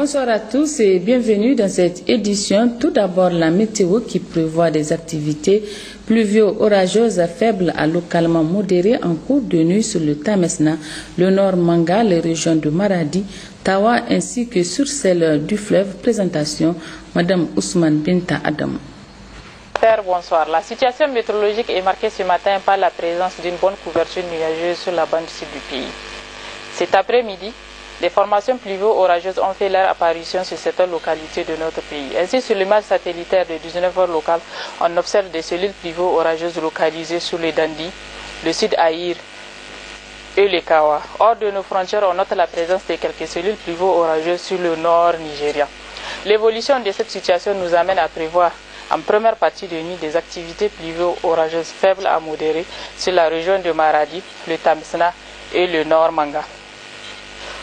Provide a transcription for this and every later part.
Bonsoir à tous et bienvenue dans cette édition. Tout d'abord, la météo qui prévoit des activités pluvio-orageuses faibles à localement modérées en cours de nuit sur le Tamesna, le nord Manga, les régions de Maradi, Tawa ainsi que sur celle du fleuve. Présentation, Madame Ousmane Binta Adam. Bonsoir. La situation météorologique est marquée ce matin par la présence d'une bonne couverture nuageuse sur la bande sud du pays. Cet après-midi, des formations pluvio-orageuses ont fait leur apparition sur certaines localités de notre pays. Ainsi, sur l'image satellitaire de 19h locale, on observe des cellules pluvio-orageuses localisées sur les Dandi, le sud Aïr et les Kawa. Hors de nos frontières, on note la présence de quelques cellules pluvio-orageuses sur le nord Nigeria. L'évolution de cette situation nous amène à prévoir en première partie de nuit des activités pluvio-orageuses faibles à modérées sur la région de Maradi, le Tamesna et le nord Manga.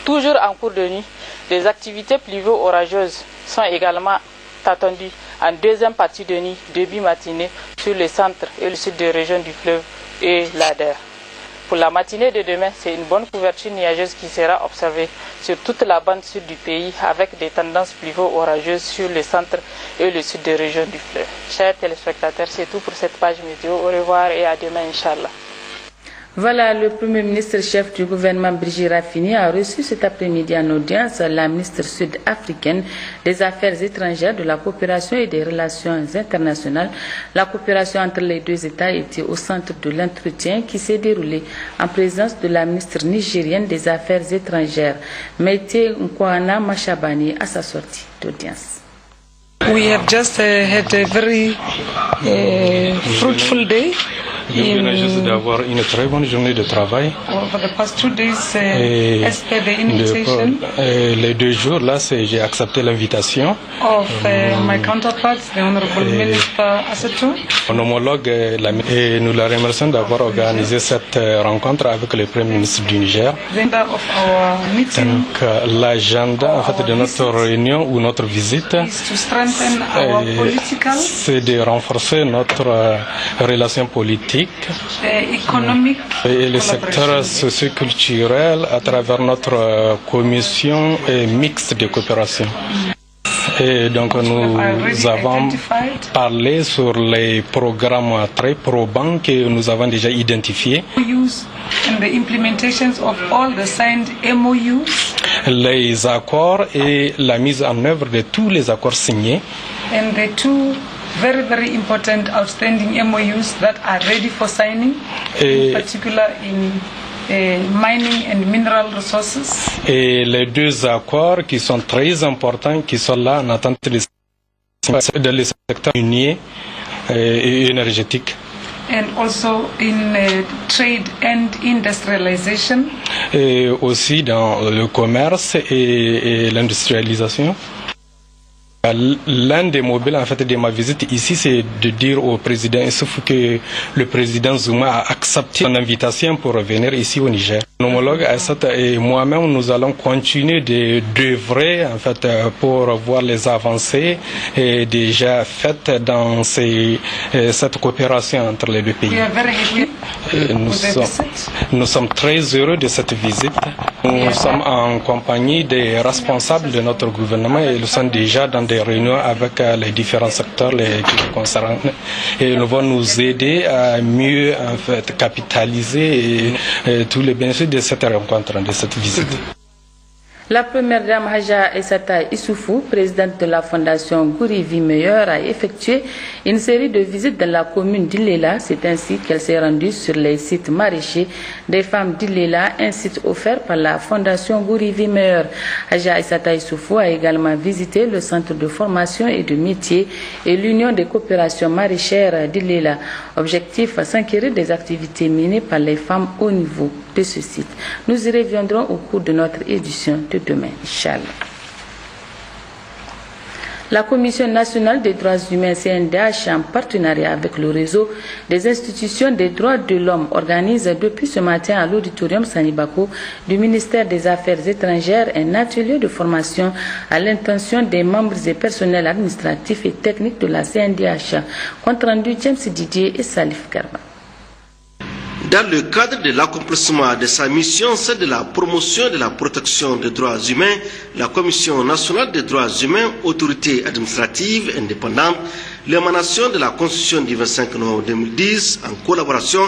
Toujours en cours de nuit, des activités pluvio-orageuses sont également attendues en deuxième partie de nuit, début matinée, sur le centre et le sud des régions du fleuve et l'Ader. Pour la matinée de demain, c'est une bonne couverture nuageuse qui sera observée sur toute la bande sud du pays avec des tendances pluvio-orageuses sur le centre et le sud des régions du fleuve. Chers téléspectateurs, c'est tout pour cette page météo. Au revoir et à demain, Inch'Allah. Voilà, le Premier ministre chef du gouvernement Brigitte Raffini a reçu cet après-midi en audience la ministre sud-africaine des Affaires étrangères, de la coopération et des relations internationales. La coopération entre les deux États était au centre de l'entretien qui s'est déroulé en présence de la ministre nigérienne des Affaires étrangères, Meite Nkwana Mashabani, à sa sortie d'audience. We have just had a very fruitful day. Nous venons juste d'avoir une très bonne journée de travail. For the past 2 days, as per the invitation, les 2 jours là, j'ai accepté l'invitation of my counterpart, the Honorable Minister Assetou. Mon homologue, et nous la remercions d'avoir organisé cette rencontre avec le Premier ministre du Niger. Of our meeting, donc l'agenda en fait de notre réunion ou notre visite, c'est de renforcer notre relation politique et le secteur socio-culturel à travers notre commission mixte de coopération. Et donc nous avons parlé sur les programmes très probants que nous avons déjà identifiés. Les accords et la mise en œuvre de tous les accords signés. Very, very important outstanding MOUs that are ready for signing, in particular in mining and mineral resources. Et les 2 accords qui sont très importants, qui sont là en attente dans le secteur minier et énergétique. And also in trade and industrialization. Et aussi dans le commerce et l'industrialisation. L'un des mobiles en fait de ma visite ici, c'est de dire au président Issoufou que le président Zuma a accepté son invitation pour revenir ici au Niger. Mon homologue Assata et moi-même, nous allons continuer d'œuvrer en fait pour voir les avancées déjà faites dans cette coopération entre les 2 pays. Nous sommes très heureux de cette visite. Nous sommes en compagnie des responsables de notre gouvernement et ils sont déjà dans des réunions avec les différents secteurs qui nous concernent et ils vont nous aider à mieux en fait capitaliser tous les bénéfices de cette rencontre, de cette visite. La première dame Haja Essata Issoufou, présidente de la fondation Gourivi Meilleur, a effectué une série de visites dans la commune d'Ilela. C'est ainsi qu'elle s'est rendue sur les sites maraîchers des femmes d'Ilela, un site offert par la fondation Gourivi Meilleur. Haja Essata Issoufou a également visité le centre de formation et de métier et l'union des coopérations maraîchères d'Ilela. Objectif, s'enquérir des activités menées par les femmes au niveau de ce site. Nous y reviendrons au cours de notre édition de demain, Inch'Allah. La Commission nationale des droits humains CNDH, en partenariat avec le réseau des institutions des droits de l'homme, organise depuis ce matin à l'auditorium Sanibako du ministère des Affaires étrangères un atelier de formation à l'intention des membres et personnels administratifs et techniques de la CNDH. Compte rendu James Didier et Salif Garba. Dans le cadre de l'accomplissement de sa mission, c'est de la promotion de la protection des droits humains, la Commission nationale des droits humains, autorité administrative indépendante, l'émanation de la Constitution du 25 novembre 2010, en collaboration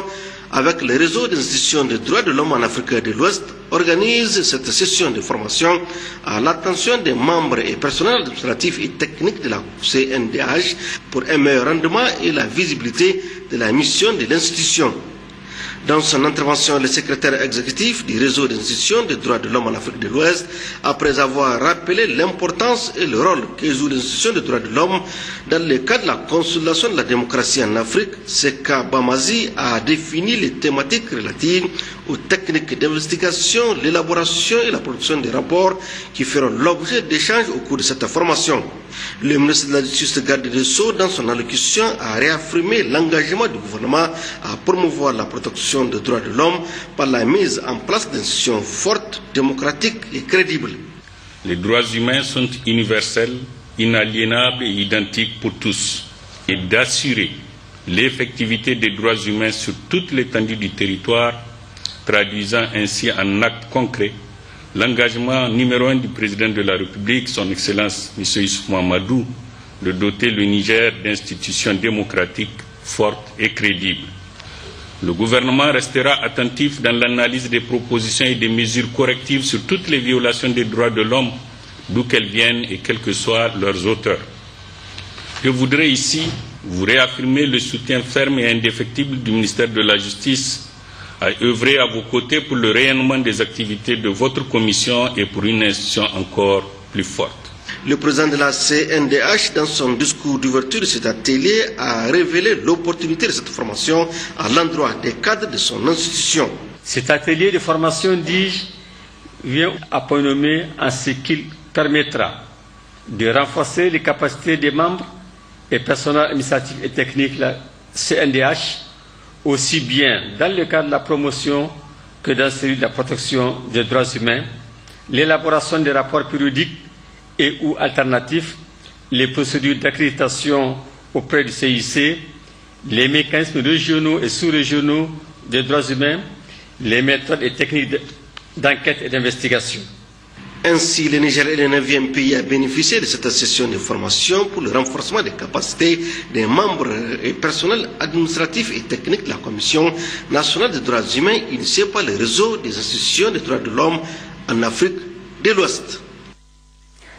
avec le réseau des institutions des droits de l'homme en Afrique de l'Ouest, organise cette session de formation à l'attention des membres et personnels administratifs et techniques de la CNDH pour un meilleur rendement et la visibilité de la mission de l'institution. Dans son intervention, le secrétaire exécutif du réseau des institutions des droits de l'homme en Afrique de l'Ouest, après avoir rappelé l'importance et le rôle que jouent les institutions des droits de l'homme dans le cadre de la consolidation de la démocratie en Afrique, Seka Bamazi a défini les thématiques relatives aux techniques d'investigation, l'élaboration et la production des rapports qui feront l'objet d'échanges au cours de cette formation. Le ministre de la Justice, garde des Sceaux, dans son allocution, a réaffirmé l'engagement du gouvernement à promouvoir la protection des droits de l'homme par la mise en place d'institutions fortes, démocratiques et crédibles. Les droits humains sont universels, inaliénables et identiques pour tous, et d'assurer l'effectivité des droits humains sur toute l'étendue du territoire, traduisant ainsi en actes concrets l'engagement numéro 1 du président de la République, son Excellence M. Issoufou Mahamadou, de doter le Niger d'institutions démocratiques fortes et crédibles. Le gouvernement restera attentif dans l'analyse des propositions et des mesures correctives sur toutes les violations des droits de l'homme, d'où qu'elles viennent et quels que soient leurs auteurs. Je voudrais ici vous réaffirmer le soutien ferme et indéfectible du ministère de la Justice à œuvrer à vos côtés pour le rayonnement des activités de votre commission et pour une institution encore plus forte. Le président de la CNDH, dans son discours d'ouverture de cet atelier, a révélé l'opportunité de cette formation à l'endroit des cadres de son institution. Cet atelier de formation, dis-je, vient à point nommé en ce qu'il permettra de renforcer les capacités des membres et personnels administratifs et techniques de la CNDH, aussi bien dans le cadre de la promotion que dans celui de la protection des droits humains, l'élaboration des rapports périodiques et ou alternatifs, les procédures d'accréditation auprès du CIC, les mécanismes régionaux et sous-régionaux des droits humains, les méthodes et techniques d'enquête et d'investigation. Ainsi, le Niger est le 9e pays à bénéficier de cette session de formation pour le renforcement des capacités des membres et personnels administratifs et techniques de la Commission nationale des droits humains initiée par le réseau des institutions des droits de l'homme en Afrique de l'Ouest.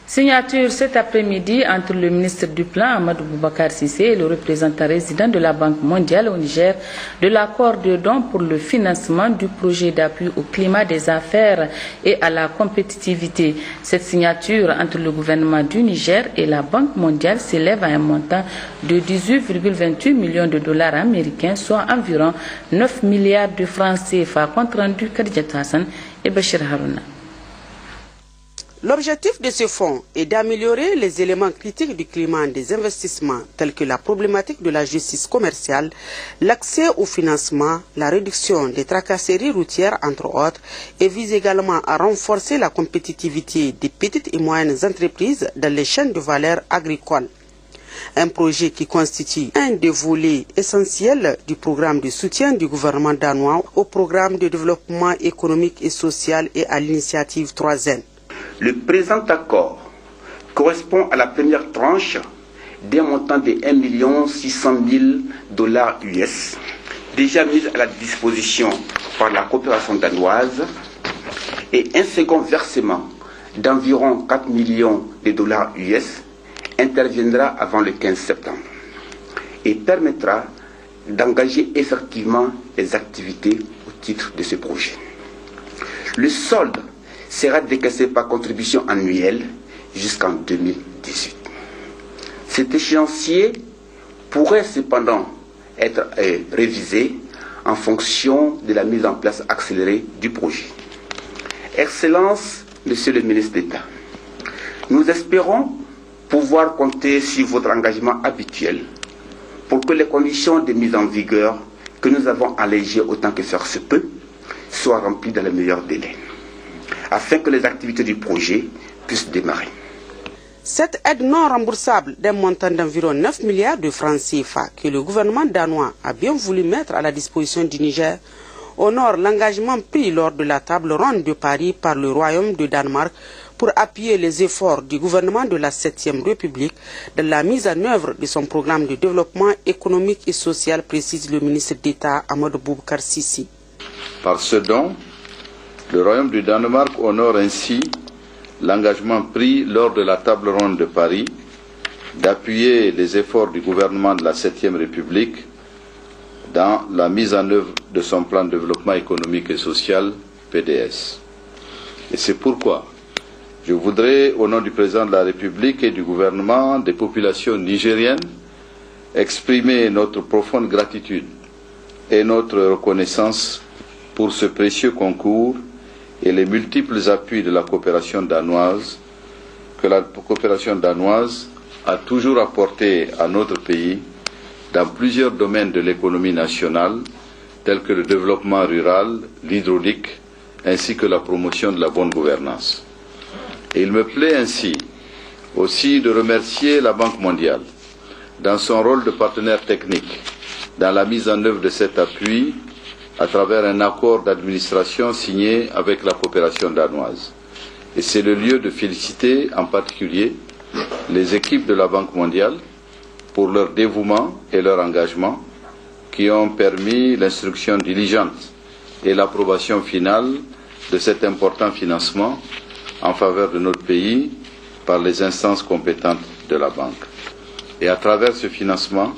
Signature cet après-midi entre le ministre du Plan, Amadou Boubacar Sissé, et le représentant résident de la Banque mondiale au Niger de l'accord de don pour le financement du projet d'appui au climat des affaires et à la compétitivité. Cette signature entre le gouvernement du Niger et la Banque mondiale s'élève à un montant de 18,28 millions de dollars américains, soit environ 9 milliards de francs CFA. Compte rendu Khadija Hassan et Bachir Harouna. L'objectif de ce fonds est d'améliorer les éléments critiques du climat des investissements tels que la problématique de la justice commerciale, l'accès au financement, la réduction des tracasseries routières entre autres et vise également à renforcer la compétitivité des petites et moyennes entreprises dans les chaînes de valeur agricoles. Un projet qui constitue un des volets essentiels du programme de soutien du gouvernement danois au programme de développement économique et social et à l'initiative 3N. Le présent accord correspond à la première tranche d'un montant de 1 600 000 dollars US, déjà mise à la disposition par la coopération danoise, et un second versement d'environ 4 millions de dollars US interviendra avant le 15 septembre et permettra d'engager effectivement les activités au titre de ce projet. Le solde sera décaissé par contribution annuelle jusqu'en 2018. Cet échéancier pourrait cependant être révisé en fonction de la mise en place accélérée du projet. Excellence, Monsieur le ministre d'État, nous espérons pouvoir compter sur votre engagement habituel pour que les conditions de mise en vigueur que nous avons allégées autant que faire se peut soient remplies dans les meilleurs délais, afin que les activités du projet puissent démarrer. Cette aide non remboursable d'un montant d'environ 9 milliards de francs CFA que le gouvernement danois a bien voulu mettre à la disposition du Niger honore l'engagement pris lors de la table ronde de Paris par le Royaume de Danemark pour appuyer les efforts du gouvernement de la 7e République dans la mise en œuvre de son programme de développement économique et social, précise le ministre d'État Amadou Boubacar Sissi. Par ce don, le Royaume du Danemark honore ainsi l'engagement pris lors de la table ronde de Paris d'appuyer les efforts du gouvernement de la 7e République dans la mise en œuvre de son plan de développement économique et social, PDS. Et c'est pourquoi je voudrais, au nom du président de la République et du gouvernement, des populations nigériennes, exprimer notre profonde gratitude et notre reconnaissance pour ce précieux concours et les multiples appuis de la coopération danoise que la coopération danoise a toujours apporté à notre pays dans plusieurs domaines de l'économie nationale, tels que le développement rural, l'hydraulique, ainsi que la promotion de la bonne gouvernance. Et il me plaît ainsi aussi de remercier la Banque mondiale dans son rôle de partenaire technique dans la mise en œuvre de cet appui à travers un accord d'administration signé avec la coopération danoise. Et c'est le lieu de féliciter en particulier les équipes de la Banque mondiale pour leur dévouement et leur engagement qui ont permis l'instruction diligente et l'approbation finale de cet important financement en faveur de notre pays par les instances compétentes de la Banque. Et à travers ce financement,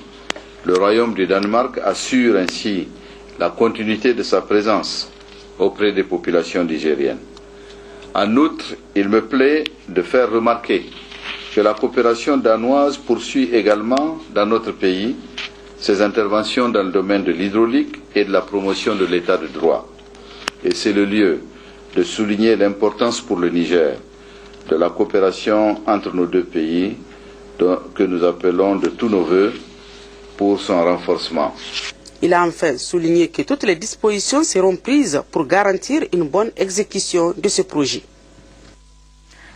le Royaume du Danemark assure ainsi la continuité de sa présence auprès des populations nigériennes. En outre, il me plaît de faire remarquer que la coopération danoise poursuit également dans notre pays ses interventions dans le domaine de l'hydraulique et de la promotion de l'état de droit. Et c'est le lieu de souligner l'importance pour le Niger de la coopération entre nos deux pays que nous appelons de tous nos vœux pour son renforcement. Il a enfin souligné que toutes les dispositions seront prises pour garantir une bonne exécution de ce projet.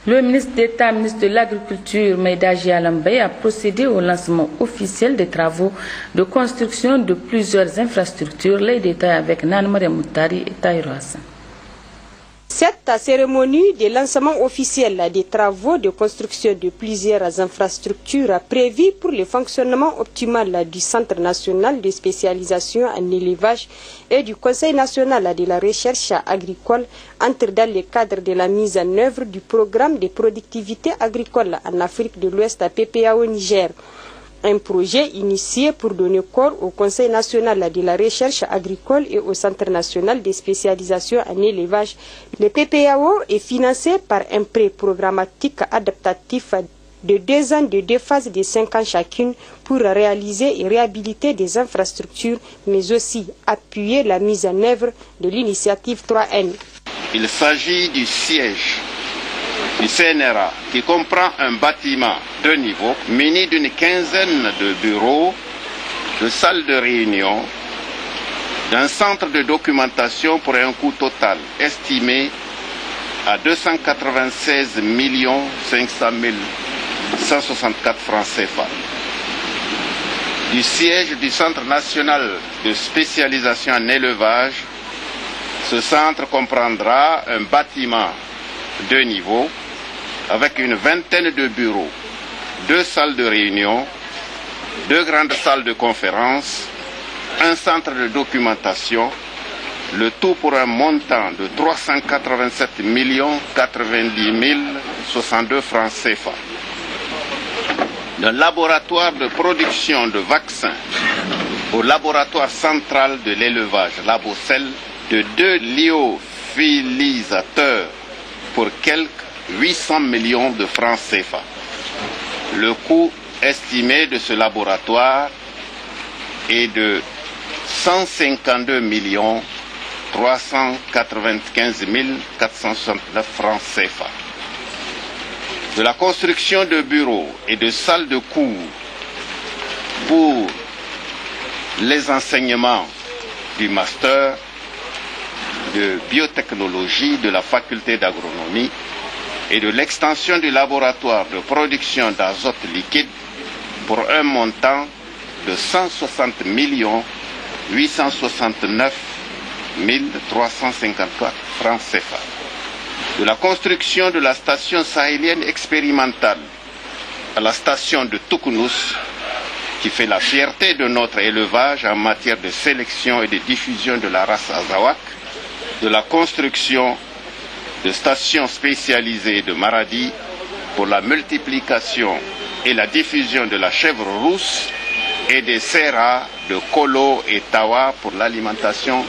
Le ministre d'État, ministre de l'Agriculture, Maïdaji Alambey, a procédé au lancement officiel des travaux de construction de plusieurs infrastructures. Les détails avec Nanmare Moutari et Taïro Hassan. Cette cérémonie de lancement officiel des travaux de construction de plusieurs infrastructures prévues pour le fonctionnement optimal du Centre national de spécialisation en élevage et du Conseil national de la recherche agricole entre dans le cadre de la mise en œuvre du programme de productivité agricole en Afrique de l'Ouest PPA au Niger. Un projet initié pour donner corps au Conseil national de la recherche agricole et au Centre national de spécialisation en élevage. Le PPAO est financé par un prêt programmatique adaptatif de 2 ans de 2 phases de 5 ans chacune pour réaliser et réhabiliter des infrastructures, mais aussi appuyer la mise en œuvre de l'initiative 3N. Il s'agit du siège du CNRA qui comprend un bâtiment de niveau muni d'une quinzaine de bureaux, de salles de réunion, d'un centre de documentation pour un coût total estimé à 296 500 164 francs CFA. Du siège du Centre national de spécialisation en élevage, ce centre comprendra un bâtiment de niveau avec une vingtaine de bureaux, 2 salles de réunion, 2 grandes salles de conférence, un centre de documentation, le tout pour un montant de 387 090 062 francs CFA. D'un laboratoire de production de vaccins au laboratoire central de l'élevage, Labocel, de 2 lyophilisateurs pour quelques 800 millions de francs CFA. Le coût estimé de ce laboratoire est de 152 395 469 francs CFA. De la construction de bureaux et de salles de cours pour les enseignements du master de biotechnologie de la faculté d'agronomie et de l'extension du laboratoire de production d'azote liquide pour un montant de 160 869 1354 francs CFA. De la construction de la station sahélienne expérimentale à la station de Toukounous, qui fait la fierté de notre élevage en matière de sélection et de diffusion de la race Azawak, de la construction de stations spécialisées de Maradi pour la multiplication et la diffusion de la chèvre rousse et des serras de Kolo et Tawa pour l'alimentation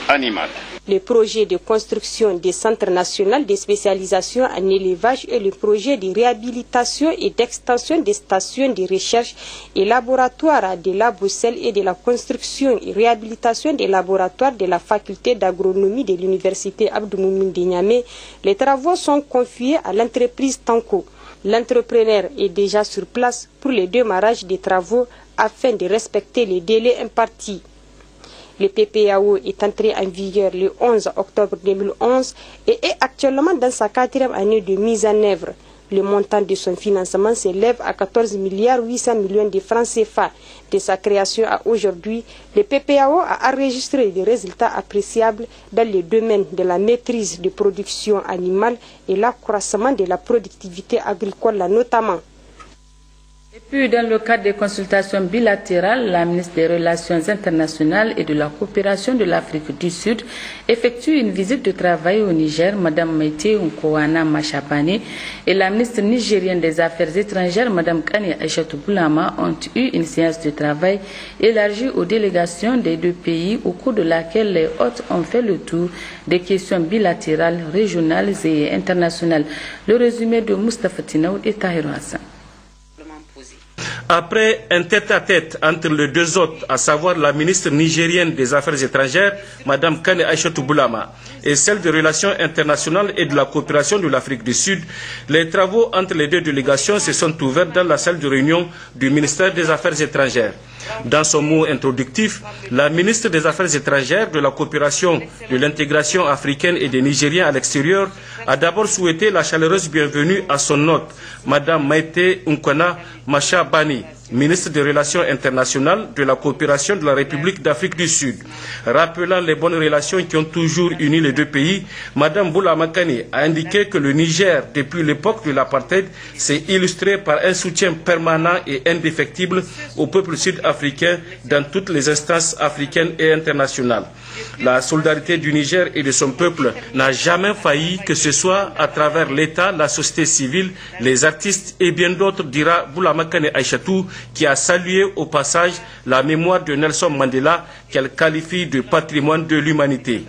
animale. Le projet de construction des centres nationaux de spécialisation en élevage et le projet de réhabilitation et d'extension des stations de recherche et laboratoires de la Bruxelles et de la construction et réhabilitation des laboratoires de la faculté d'agronomie de l'université Abdou Moumouni de Niamey, les travaux sont confiés à l'entreprise Tanko. L'entrepreneur est déjà sur place pour le démarrage des travaux afin de respecter les délais impartis. Le PPAO est entré en vigueur le 11 octobre 2011 et est actuellement dans sa 4e année de mise en œuvre. Le montant de son financement s'élève à 14,8 milliards de francs CFA. De sa création à aujourd'hui, le PPAO a enregistré des résultats appréciables dans le domaine de la maîtrise de production animale et l'accroissement de la productivité agricole notamment. Et puis, dans le cadre des consultations bilatérales, la ministre des Relations internationales et de la coopération de l'Afrique du Sud effectue une visite de travail au Niger. Mme Maïté Nkoana Machabane et la ministre nigérienne des Affaires étrangères, Mme Kane Aïchatou Boulama, ont eu une séance de travail élargie aux délégations des deux pays, au cours de laquelle les hôtes ont fait le tour des questions bilatérales, régionales et internationales. Le résumé de Moustapha Tinaoud et Tahir Hassan. Après un tête-à-tête entre les deux hôtes, à savoir la ministre nigérienne des Affaires étrangères, Mme Kane Aïchatou Boulama, et celle des Relations internationales et de la coopération de l'Afrique du Sud, les travaux entre les deux délégations se sont ouverts dans la salle de réunion du ministère des Affaires étrangères. Dans son mot introductif, la ministre des Affaires étrangères, de la coopération, de l'intégration africaine et des Nigériens à l'extérieur a d'abord souhaité la chaleureuse bienvenue à son hôte, Mme Maïté Nkoana Machabane, ministre des Relations internationales, de la coopération de la République d'Afrique du Sud. Rappelant les bonnes relations qui ont toujours uni les deux pays, Mme Boulama Kane a indiqué que le Niger, depuis l'époque de l'apartheid, s'est illustré par un soutien permanent et indéfectible au peuple sud-africain dans toutes les instances africaines et internationales. La solidarité du Niger et de son peuple n'a jamais failli, que ce soit à travers l'État, la société civile, les artistes et bien d'autres, dira Boulama Kane Aïchatou, qui a salué au passage la mémoire de Nelson Mandela qu'elle qualifie de patrimoine de l'humanité.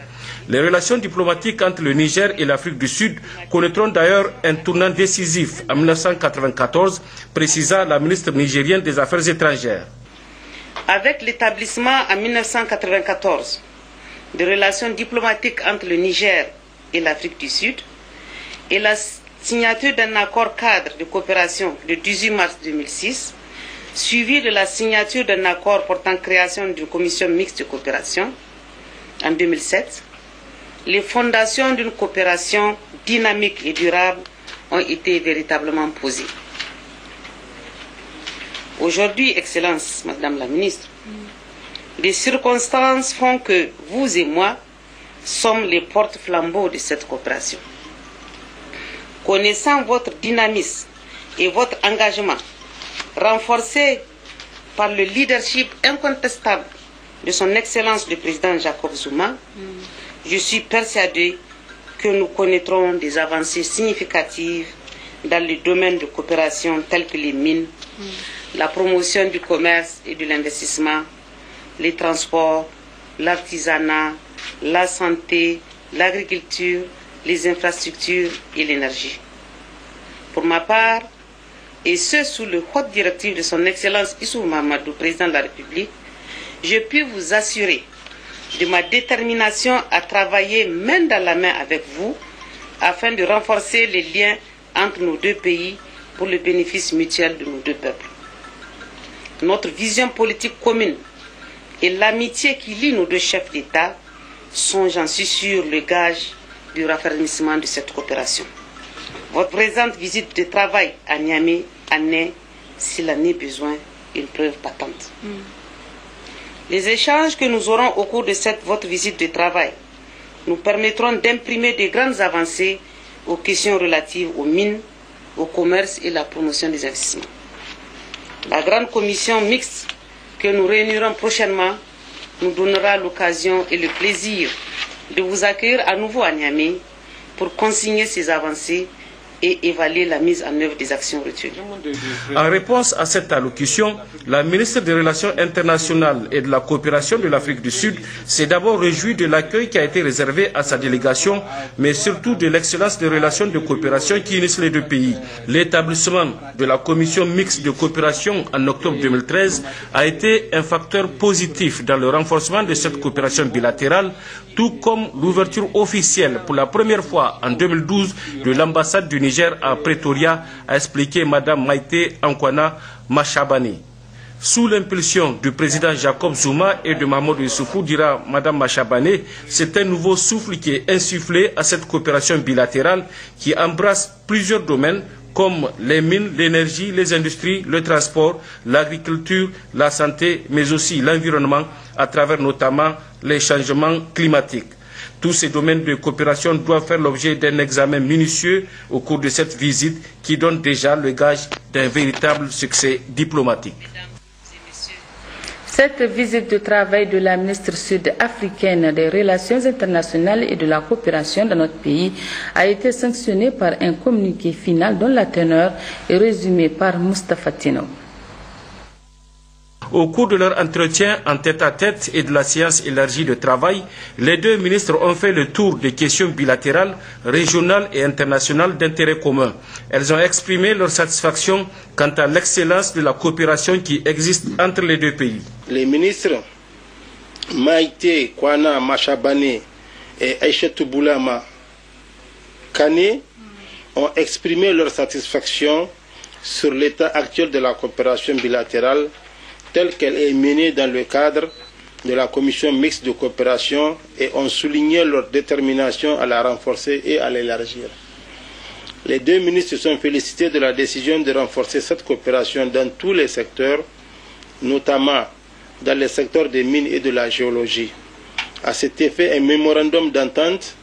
Les relations diplomatiques entre le Niger et l'Afrique du Sud connaîtront d'ailleurs un tournant décisif en 1994, précisa la ministre nigérienne des Affaires étrangères. Avec l'établissement en 1994 de relations diplomatiques entre le Niger et l'Afrique du Sud et la signature d'un accord cadre de coopération le 18 mars 2006, suivi de la signature d'un accord portant création d'une commission mixte de coopération en 2007, les fondations d'une coopération dynamique et durable ont été véritablement posées. Aujourd'hui, Excellence, Madame la Ministre, les circonstances font que vous et moi sommes les porte-flambeaux de cette coopération. Connaissant votre dynamisme et votre engagement, renforcé par le leadership incontestable de son Excellence le Président Jacob Zuma, je suis persuadé que nous connaîtrons des avancées significatives dans les domaines de coopération tels que les mines, la promotion du commerce et de l'investissement, les transports, l'artisanat, la santé, l'agriculture, les infrastructures et l'énergie. Pour ma part, et ce sous le haute directive de son Excellence Issou Mahamadou, Président de la République, je puis vous assurer de ma détermination à travailler main dans la main avec vous afin de renforcer les liens entre nos deux pays pour le bénéfice mutuel de nos deux peuples. Notre vision politique commune et l'amitié qui lie nos deux chefs d'État sont, j'en suis sûr, le gage du raffermissement de cette coopération. Votre présente visite de travail à Niamey en est, s'il en est besoin, une preuve patente. Les échanges que nous aurons au cours de votre visite de travail nous permettront d'imprimer de grandes avancées aux questions relatives aux mines, au commerce et la promotion des investissements. La grande commission mixte que nous réunirons prochainement nous donnera l'occasion et le plaisir de vous accueillir à nouveau à Niamey pour consigner ces avancées et évaluer la mise en œuvre des actions retenues. En réponse à cette allocution, la ministre des Relations internationales et de la coopération de l'Afrique du Sud s'est d'abord réjouie de l'accueil qui a été réservé à sa délégation, mais surtout de l'excellence des relations de coopération qui unissent les deux pays. L'établissement de la commission mixte de coopération en octobre 2013 a été un facteur positif dans le renforcement de cette coopération bilatérale, tout comme l'ouverture officielle pour la première fois en 2012 de l'ambassade du Niger à Pretoria, a expliqué Mme Maïté Ankwana Machabane. Sous l'impulsion du président Jacob Zuma et de Mamadou Issoufou, dira Mme Machabane, c'est un nouveau souffle qui est insufflé à cette coopération bilatérale qui embrasse plusieurs domaines comme les mines, l'énergie, les industries, le transport, l'agriculture, la santé, mais aussi l'environnement, à travers notamment les changements climatiques. Tous ces domaines de coopération doivent faire l'objet d'un examen minutieux au cours de cette visite qui donne déjà le gage d'un véritable succès diplomatique. Cette visite de travail de la ministre sud-africaine des Relations internationales et de la coopération dans notre pays a été sanctionnée par un communiqué final dont la teneur est résumée par Moustapha Tino. Au cours de leur entretien en tête-à-tête et de la séance élargie de travail, les deux ministres ont fait le tour des questions bilatérales, régionales et internationales d'intérêt commun. Elles ont exprimé leur satisfaction quant à l'excellence de la coopération qui existe entre les deux pays. Les ministres Maïté Kwana Machabane et Aïchetou Boulama Kane ont exprimé leur satisfaction sur l'état actuel de la coopération bilatérale telle qu'elle est menée dans le cadre de la commission mixte de coopération et ont souligné leur détermination à la renforcer et à l'élargir. Les deux ministres se sont félicités de la décision de renforcer cette coopération dans tous les secteurs, notamment dans les secteurs des mines et de la géologie. À cet effet, un mémorandum d'entente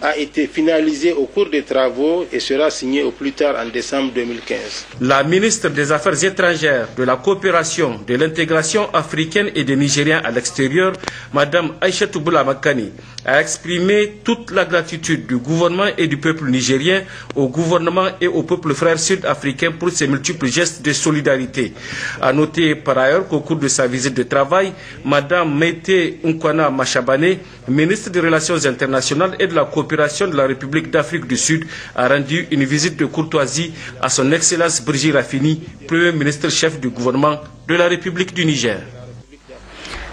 a été finalisé au cours des travaux et sera signé au plus tard en décembre 2015. La ministre des Affaires étrangères, de la coopération, de l'intégration africaine et des Nigériens à l'extérieur, Mme Aïchetou Boulama Kane, a exprimé toute la gratitude du gouvernement et du peuple nigérien au gouvernement et au peuple frère sud-africain pour ses multiples gestes de solidarité. A noté par ailleurs qu'au cours de sa visite de travail, Mme Maïté Nkwana Machabane, ministre des Relations internationales et de la coopération de la République d'Afrique du Sud, a rendu une visite de courtoisie à son Excellence Brigitte Raffini, Premier ministre chef du gouvernement de la République du Niger.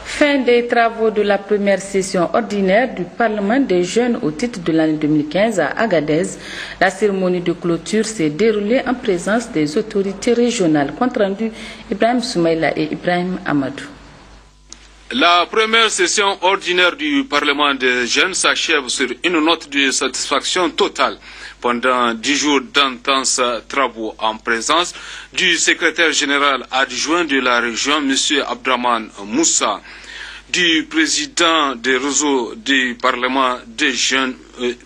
Fin des travaux de la première session ordinaire du Parlement des jeunes au titre de l'année 2015 à Agadez. La cérémonie de clôture s'est déroulée en présence des autorités régionales. Compte rendu Ibrahim Soumaïla et Ibrahim Amadou. La première session ordinaire du Parlement des jeunes s'achève sur une note de satisfaction totale. Pendant 10 jours d'intenses travaux en présence du secrétaire général adjoint de la région, M. Abdraman Moussa, du président des réseaux du Parlement des jeunes,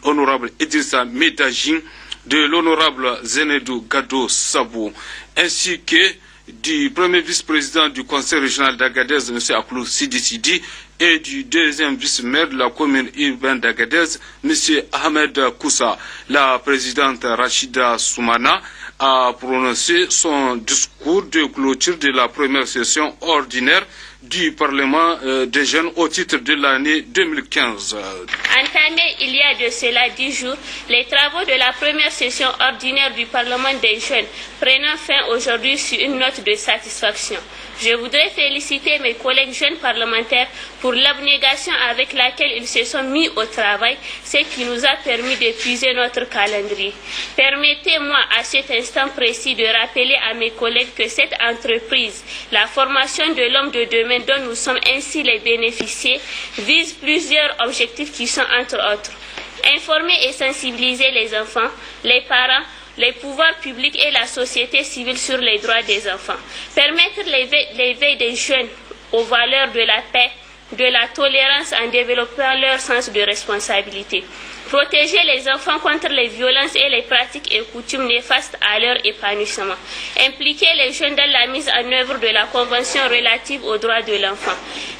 honorable Idrissa Medajin, de l'honorable Zenedou Gado Sabou, ainsi que du premier vice-président du conseil régional d'Agadez, M. Aklou Sidi Sidi, et du deuxième vice-maire de la commune urbaine d'Agadez, M. Ahmed Koussa. La présidente Rachida Soumana a prononcé son discours de clôture de la première session ordinaire du Parlement des jeunes au titre de l'année 2015. Entamé il y a de cela 10 jours, les travaux de la première session ordinaire du Parlement des jeunes prenant fin aujourd'hui sur une note de satisfaction. Je voudrais féliciter mes collègues jeunes parlementaires pour l'abnégation avec laquelle ils se sont mis au travail, ce qui nous a permis d'épuiser notre calendrier. Permettez-moi à cet instant précis de rappeler à mes collègues que cette entreprise, la formation de l'homme de demain dont nous sommes ainsi les bénéficiaires, vise plusieurs objectifs qui sont entre autres informer et sensibiliser les enfants, les parents, les pouvoirs publics et la société civile sur les droits des enfants, permettre l'éveil des jeunes aux valeurs de la paix, de la tolérance en développant leur sens de responsabilité. Protéger les enfants contre les violences et les pratiques et coutumes néfastes à leur épanouissement. Impliquer les jeunes dans la mise en œuvre de la Convention relative aux droits de l'enfant.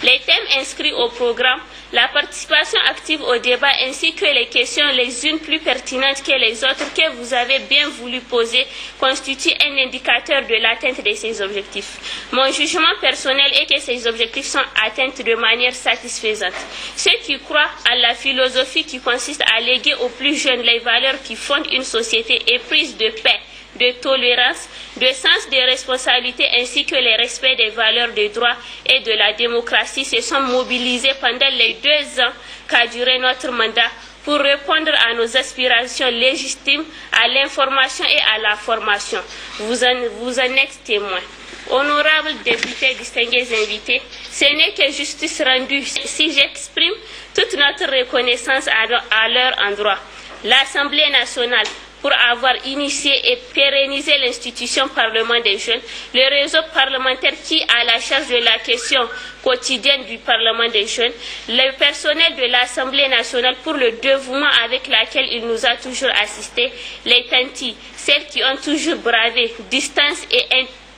Les thèmes inscrits au programme, la participation active au débat ainsi que les questions les unes plus pertinentes que les autres que vous avez bien voulu poser constituent un indicateur de l'atteinte de ces objectifs. Mon jugement personnel est que ces objectifs sont atteints de manière satisfaisante. Ceux qui croient à la philosophie qui consiste à léguer aux plus jeunes les valeurs qui fondent une société éprise de paix, de tolérance, de sens des responsabilités ainsi que le respect des valeurs de droit et de la démocratie se sont mobilisés pendant les 2 ans qu'a duré notre mandat pour répondre à nos aspirations légitimes à l'information et à la formation. Vous en êtes témoins. Honorables députés, distingués invités, ce n'est que justice rendue si j'exprime toute notre reconnaissance à leur endroit. L'Assemblée nationale, pour avoir initié et pérennisé l'institution Parlement des jeunes, le réseau parlementaire qui a la charge de la question quotidienne du Parlement des jeunes, le personnel de l'Assemblée nationale pour le dévouement avec lequel il nous a toujours assistés, les tantis, celles qui ont toujours bravé distance et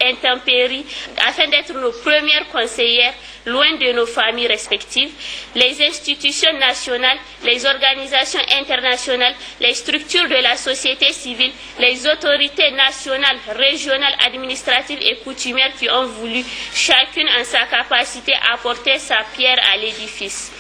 intempéries afin d'être nos premières conseillères loin de nos familles respectives, les institutions nationales, les organisations internationales, les structures de la société civile, les autorités nationales, régionales, administratives et coutumières qui ont voulu, chacune en sa capacité, apporter sa pierre à l'édifice.